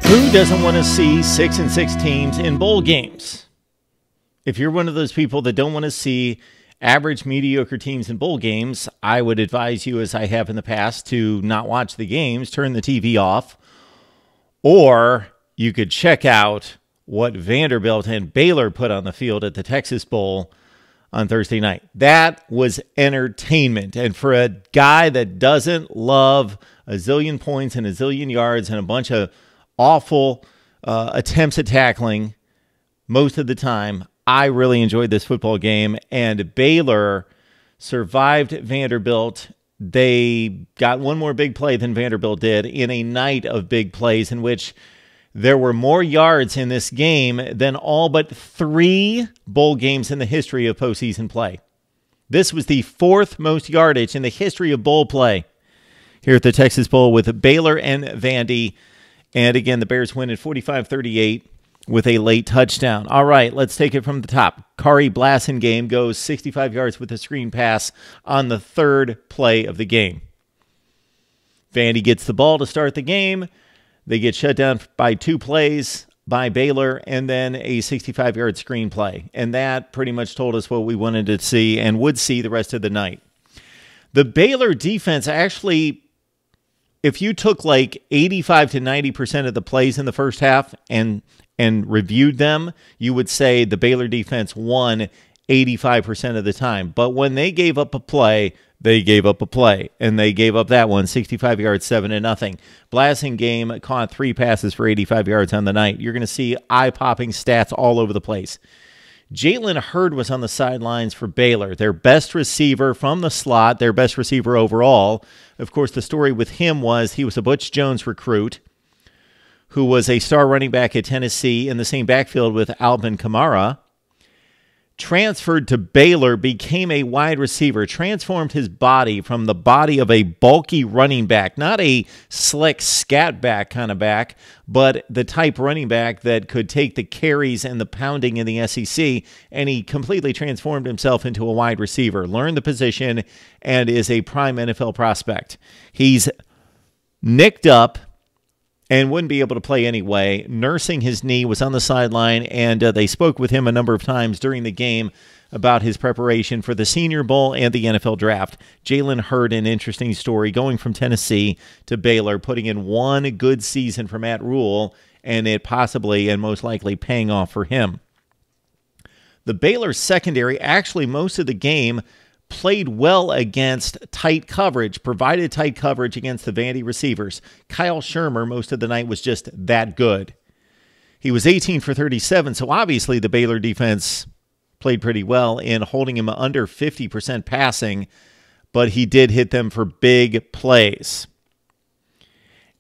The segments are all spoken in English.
Who doesn't want to see 6-6 teams in bowl games? If you're one of those people that don't want to see average, mediocre teams in bowl games, I would advise you, as I have in the past, to not watch the games, turn the TV off, or you could check out what Vanderbilt and Baylor put on the field at the Texas Bowl on Thursday night. That was entertainment. And for a guy that doesn't love a zillion points and a zillion yards and a bunch of awful attempts at tackling most of the time, I really enjoyed this football game. And Baylor survived Vanderbilt. They got one more big play than Vanderbilt did in a night of big plays in which there were more yards in this game than all but 3 bowl games in the history of postseason play. This was the 4th most yardage in the history of bowl play here at the Texas Bowl with Baylor and Vandy. And again, the Bears win at 45-38 with a late touchdown. All right, let's take it from the top. Kari Blasingame goes 65 yards with a screen pass on the 3rd play of the game. Vandy gets the ball to start the game. They get shut down by 2 plays by Baylor and then a 65-yard screen play. And that pretty much told us what we wanted to see and would see the rest of the night. The Baylor defense actually, if you took like 85 to 90% of the plays in the first half and reviewed them, you would say the Baylor defense won 85% of the time. But when they gave up a play, they gave up a play, and they gave up that one, 65 yards, 7-0. Blasingame caught 3 passes for 85 yards on the night. You're going to see eye-popping stats all over the place. Jalen Hurd was on the sidelines for Baylor, their best receiver from the slot, their best receiver overall. Of course, the story with him was he was a Butch Jones recruit who was a star running back at Tennessee in the same backfield with Alvin Kamara. Transferred to Baylor, became a wide receiver, transformed his body from the body of a bulky running back, not a slick scat back kind of back, but the type running back that could take the carries and the pounding in the SEC, and he completely transformed himself into a wide receiver, learned the position, and is a prime NFL prospect. He's nicked up and wouldn't be able to play anyway, nursing his knee, was on the sideline, and they spoke with him a number of times during the game about his preparation for the Senior Bowl and the NFL Draft. Jalen Hurd, an interesting story, going from Tennessee to Baylor, putting in one good season for Matt Rule, and it possibly and most likely paying off for him. The Baylor secondary, actually most of the game, played well against tight coverage, provided tight coverage against the Vandy receivers. Kyle Shermer, most of the night, was just that good. He was 18 for 37, so obviously the Baylor defense played pretty well in holding him under 50% passing, but he did hit them for big plays.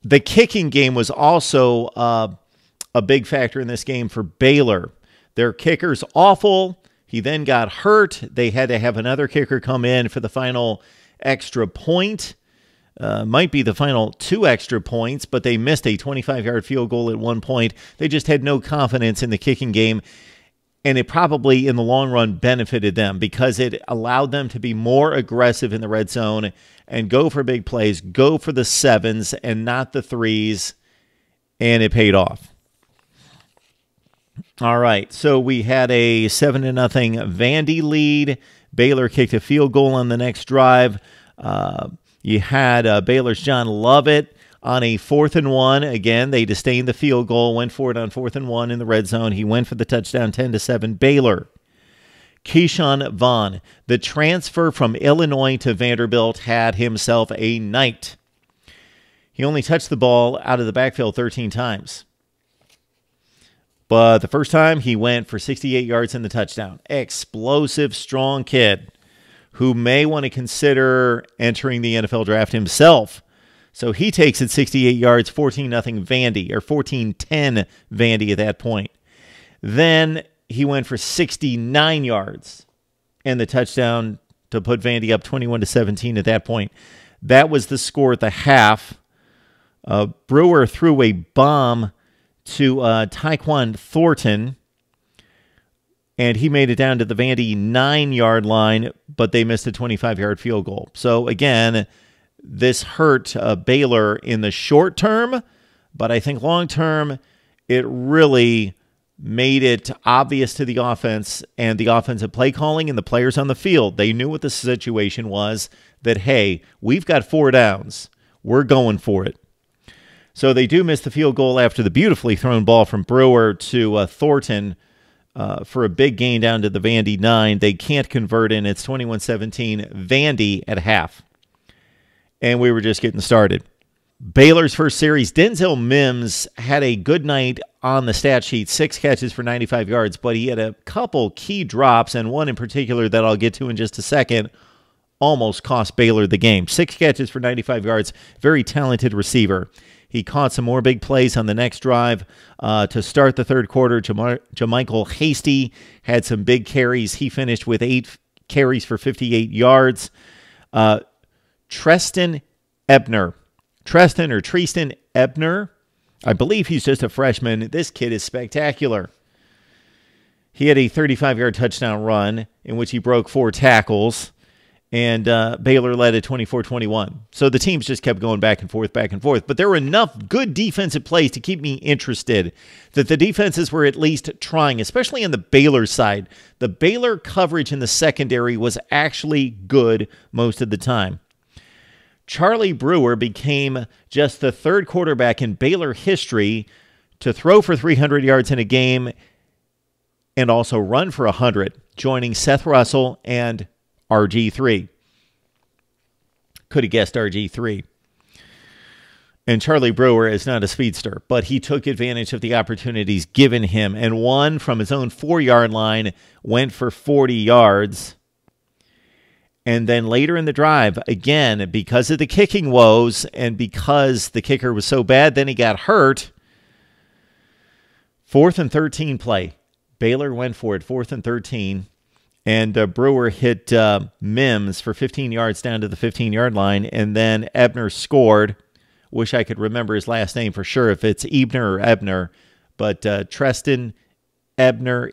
The kicking game was also a big factor in this game for Baylor. Their kicker's awful. He then got hurt. They had to have another kicker come in for the final extra point. Might be the final 2 extra points, but they missed a 25-yard field goal at one point. They just had no confidence in the kicking game, and it probably, in the long run, benefited them because it allowed them to be more aggressive in the red zone and go for big plays, go for the 7s and not the 3s, and it paid off. All right, so we had a 7-0 Vandy lead. Baylor kicked a field goal on the next drive. You had Baylor's John Lovett on a 4th and 1. Again, they disdained the field goal, went for it on 4th and 1 in the red zone. He went for the touchdown, 10-7 Baylor. Keyshawn Vaughn, the transfer from Illinois to Vanderbilt, had himself a night. He only touched the ball out of the backfield 13 times. But the first time, he went for 68 yards in the touchdown. Explosive, strong kid who may want to consider entering the NFL draft himself. So he takes it 68 yards, 14-0 Vandy, or 14-10 Vandy at that point. Then he went for 69 yards and the touchdown to put Vandy up 21-17 at that point. That was the score at the half. Brewer threw a bomb to Tyquan Thornton, and he made it down to the Vandy 9-yard line, but they missed a 25-yard field goal. So, again, this hurt Baylor in the short term, But I think long-term, it really made it obvious to the offense and the offensive play calling and the players on the field. They knew what the situation was, that, hey, we've got 4 downs. We're going for it. So they do miss the field goal after the beautifully thrown ball from Brewer to Thornton for a big gain down to the Vandy 9. They can't convert in. It's 21-17 Vandy at half. And we were just getting started. Baylor's first series, Denzel Mims had a good night on the stat sheet, 6 catches for 95 yards, but he had a couple key drops, and one in particular that I'll get to in just a second almost cost Baylor the game. 6 catches for 95 yards, very talented receiver. He caught some more big plays on the next drive to start the third quarter. Jamichael Hasty had some big carries. He finished with 8 carries for 58 yards. Treston Ebner, I believe he's just a freshman. This kid is spectacular. He had a 35-yard touchdown run in which he broke 4 tackles, and Baylor led at 24-21. So the teams just kept going back and forth. But there were enough good defensive plays to keep me interested that the defenses were at least trying, especially on the Baylor side. The Baylor coverage in the secondary was actually good most of the time. Charlie Brewer became just the 3rd quarterback in Baylor history to throw for 300 yards in a game and also run for 100, joining Seth Russell and RG3. Could have guessed RG3. And Charlie Brewer is not a speedster, but he took advantage of the opportunities given him, and one from his own 4-yard line went for 40 yards. And then later in the drive, again, because of the kicking woes and because the kicker was so bad, then he got hurt. 4th and 13 play. Baylor went for it, 4th and 13. And Brewer hit Mims for 15 yards down to the 15-yard line. And then Ebner scored. Wish I could remember his last name for sure, if it's Ebner or Ebner. But Treston, Ebner,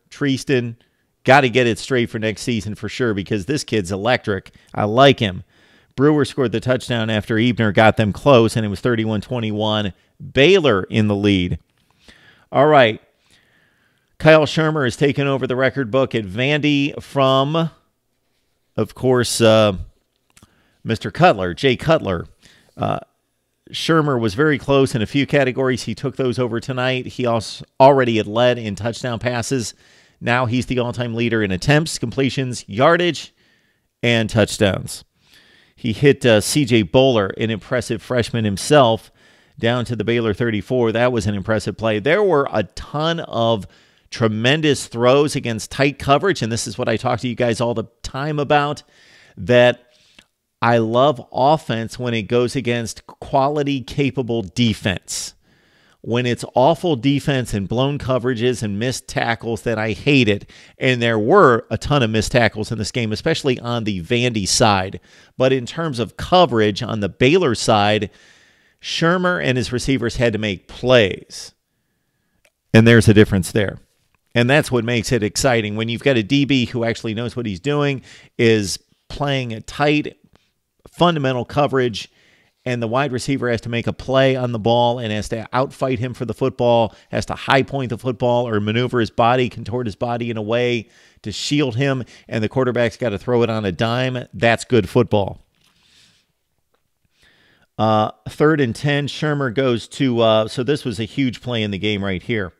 Treaston. Got to get it straight for next season for sure, because this kid's electric. I like him. Brewer scored the touchdown after Ebner got them close, and it was 31-21. Baylor in the lead. All right. Kyle Shermer has taken over the record book at Vandy from, of course, Mr. Cutler, Jay Cutler. Shermer was very close in a few categories. He took those over tonight. He also already had led in touchdown passes. Now he's the all-time leader in attempts, completions, yardage, and touchdowns. He hit C.J. Bowler, an impressive freshman himself, down to the Baylor 34. That was an impressive play. There were a ton of tremendous throws against tight coverage, and this is what I talk to you guys all the time about, that I love offense when it goes against quality, capable defense. When it's awful defense and blown coverages and missed tackles, that I hate it. And there were a ton of missed tackles in this game, especially on the Vandy side. But in terms of coverage on the Baylor side, Shermer and his receivers had to make plays. And there's a difference there. And that's what makes it exciting. When you've got a DB who actually knows what he's doing, is playing a tight, fundamental coverage, and the wide receiver has to make a play on the ball and has to outfight him for the football, has to high point the football or maneuver his body, contort his body in a way to shield him, and the quarterback's got to throw it on a dime. That's good football. 3rd and 10, Shermer goes to, so this was a huge play in the game right here.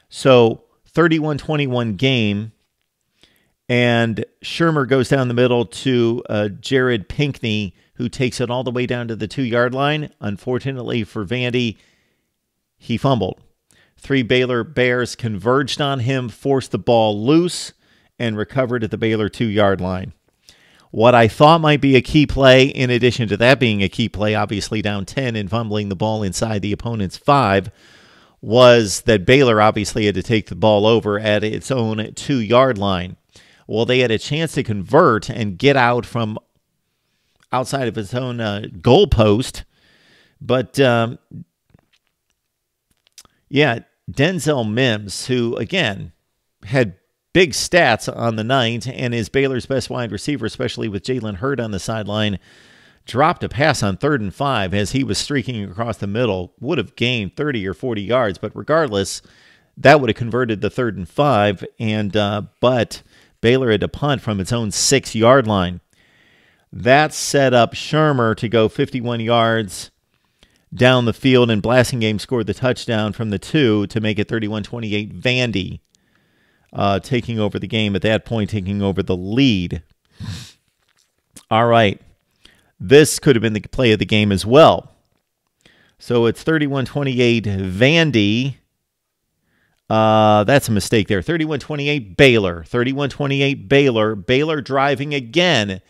So 31-21 game, and Shermer goes down the middle to Jared Pinkney, who takes it all the way down to the 2-yard line. Unfortunately for Vandy, he fumbled. 3 Baylor Bears converged on him, forced the ball loose, and recovered at the Baylor 2-yard line. What I thought might be a key play, in addition to that being a key play, obviously down 10 and fumbling the ball inside the opponent's 5, was that Baylor obviously had to take the ball over at its own 2-yard line. Well, they had a chance to convert and get out from outside of its own goalpost. But, yeah, Denzel Mims, who, again, had big stats on the night and is Baylor's best wide receiver, especially with Jalen Hurd on the sideline, dropped a pass on 3rd and 5 as he was streaking across the middle. Would have gained 30 or 40 yards, but regardless, that would have converted the 3rd and 5, but Baylor had to punt from its own 6-yard line. That set up Shermer to go 51 yards down the field, and Blasingame scored the touchdown from the 2 to make it 31-28. Vandy taking over the game at that point, taking over the lead. All right. This could have been the play of the game as well. So it's 31-28 Vandy. That's a mistake there. 31-28 Baylor. 31-28 Baylor. Baylor driving again.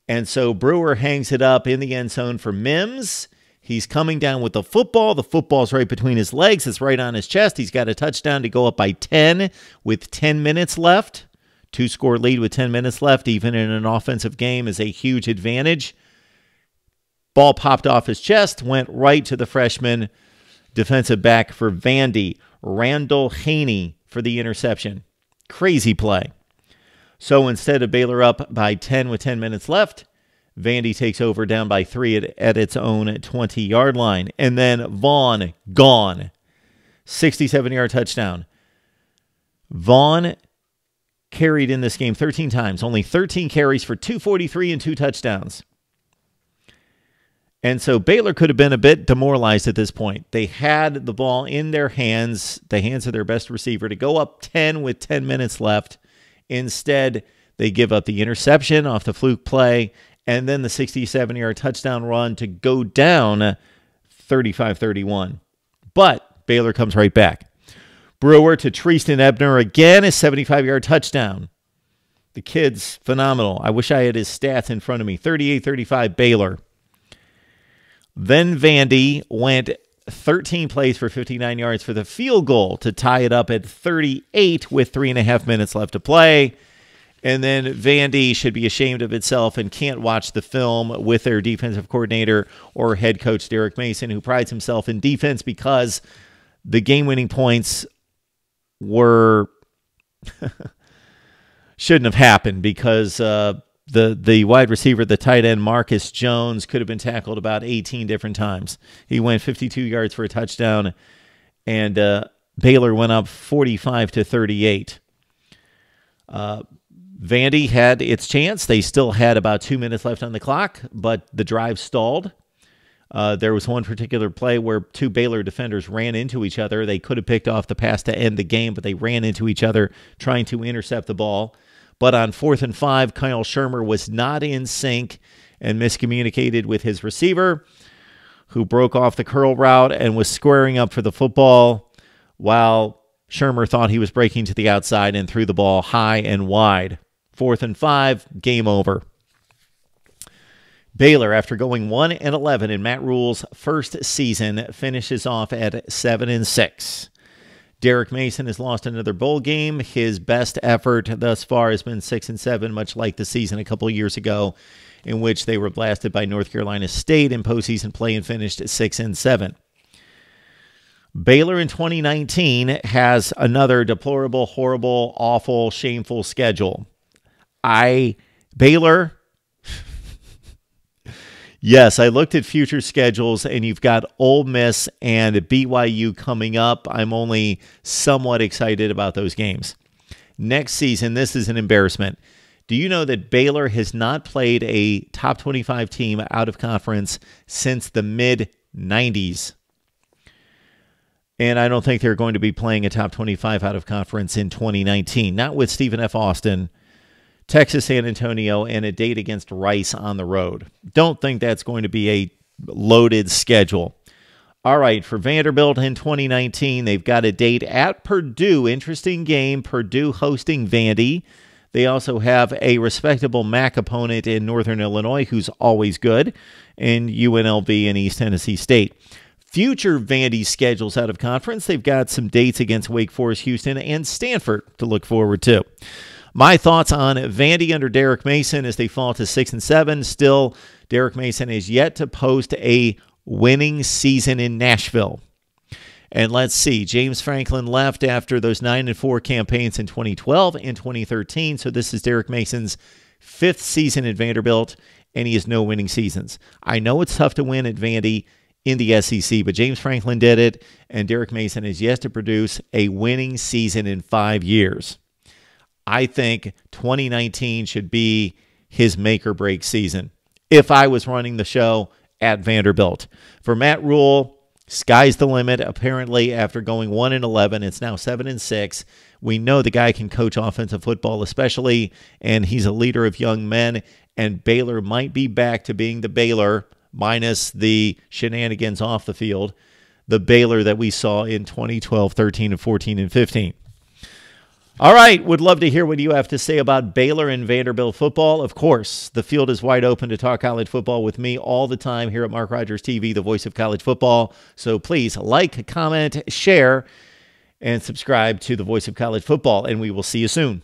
And so Brewer hangs it up in the end zone for Mims. He's coming down with the football. The football's right between his legs. It's right on his chest. He's got a touchdown to go up by 10 with 10 minutes left. 2-score lead with 10 minutes left, even in an offensive game, is a huge advantage. Ball popped off his chest, went right to the freshman defensive back for Vandy, Randall Haney, for the interception. Crazy play. So instead of Baylor up by 10 with 10 minutes left, Vandy takes over down by 3 at its own 20-yard line. And then Vaughn, gone. 67-yard touchdown. Vaughn carried in this game 13 times. Only 13 carries for 243 and 2 touchdowns. And so Baylor could have been a bit demoralized at this point. They had the ball in their hands, the hands of their best receiver, to go up 10 with 10 minutes left. Instead, they give up the interception off the fluke play and then the 67-yard touchdown run to go down 35-31. But Baylor comes right back. Brewer to Treaston Ebner again, a 75-yard touchdown. The kid's phenomenal. I wish I had his stats in front of me. 38-35 Baylor. Then Vandy went 13 plays for 59 yards for the field goal to tie it up at 38 with 3.5 minutes left to play. And then Vandy should be ashamed of itself and can't watch the film with their defensive coordinator or head coach Derek Mason, who prides himself in defense, because the game-winning points were shouldn't have happened, because the wide receiver, the tight end, Marcus Jones, could have been tackled about 18 different times. He went 52 yards for a touchdown, and Baylor went up 45-38. Vandy had its chance. They still had about 2 minutes left on the clock, but the drive stalled. There was one particular play where 2 Baylor defenders ran into each other. They could have picked off the pass to end the game, but they ran into each other trying to intercept the ball. But on 4th and 5, Kyle Shermer was not in sync and miscommunicated with his receiver, who broke off the curl route and was squaring up for the football, while Shermer thought he was breaking to the outside and threw the ball high and wide. 4th and 5, game over. Baylor, after going 1-11 in Matt Rule's first season, finishes off at 7-6. Derek Mason has lost another bowl game. His best effort thus far has been 6-7, much like the season a couple years ago, in which they were blasted by North Carolina State in postseason play and finished at 6-7. Baylor in 2019 has another deplorable, horrible, awful, shameful schedule. Baylor, yes, I looked at future schedules, and you've got Ole Miss and BYU coming up. I'm only somewhat excited about those games. Next season, this is an embarrassment. Do you know that Baylor has not played a top 25 team out of conference since the mid-90s? And I don't think they're going to be playing a top 25 out of conference in 2019, not with Stephen F. Austin, Texas San Antonio, and a date against Rice on the road. Don't think that's going to be a loaded schedule. All right, for Vanderbilt in 2019, they've got a date at Purdue. Interesting game, Purdue hosting Vandy. They also have a respectable MAC opponent in Northern Illinois, who's always good, and UNLV and East Tennessee State. Future Vandy schedules out of conference, they've got some dates against Wake Forest, Houston, and Stanford to look forward to. My thoughts on Vandy under Derek Mason as they fall to 6-7. Still, Derek Mason is yet to post a winning season in Nashville. And let's see, James Franklin left after those 9-4 campaigns in 2012 and 2013. So this is Derek Mason's 5th season at Vanderbilt, and he has no winning seasons. I know it's tough to win at Vandy in the SEC, but James Franklin did it, and Derek Mason has yet to produce a winning season in 5 years. I think 2019 should be his make-or-break season if I was running the show at Vanderbilt. For Matt Rule, sky's the limit. Apparently, after going 1-11, it's now 7-6. We know the guy can coach offensive football especially, and he's a leader of young men, and Baylor might be back to being the Baylor, minus the shenanigans off the field, the Baylor that we saw in 2012, 13, and 14, and 15. All right, would love to hear what you have to say about Baylor and Vanderbilt football. Of course, the field is wide open to talk college football with me all the time here at Mark Rogers TV, the voice of college football. So please like, comment, share, and subscribe to the voice of college football, and we will see you soon.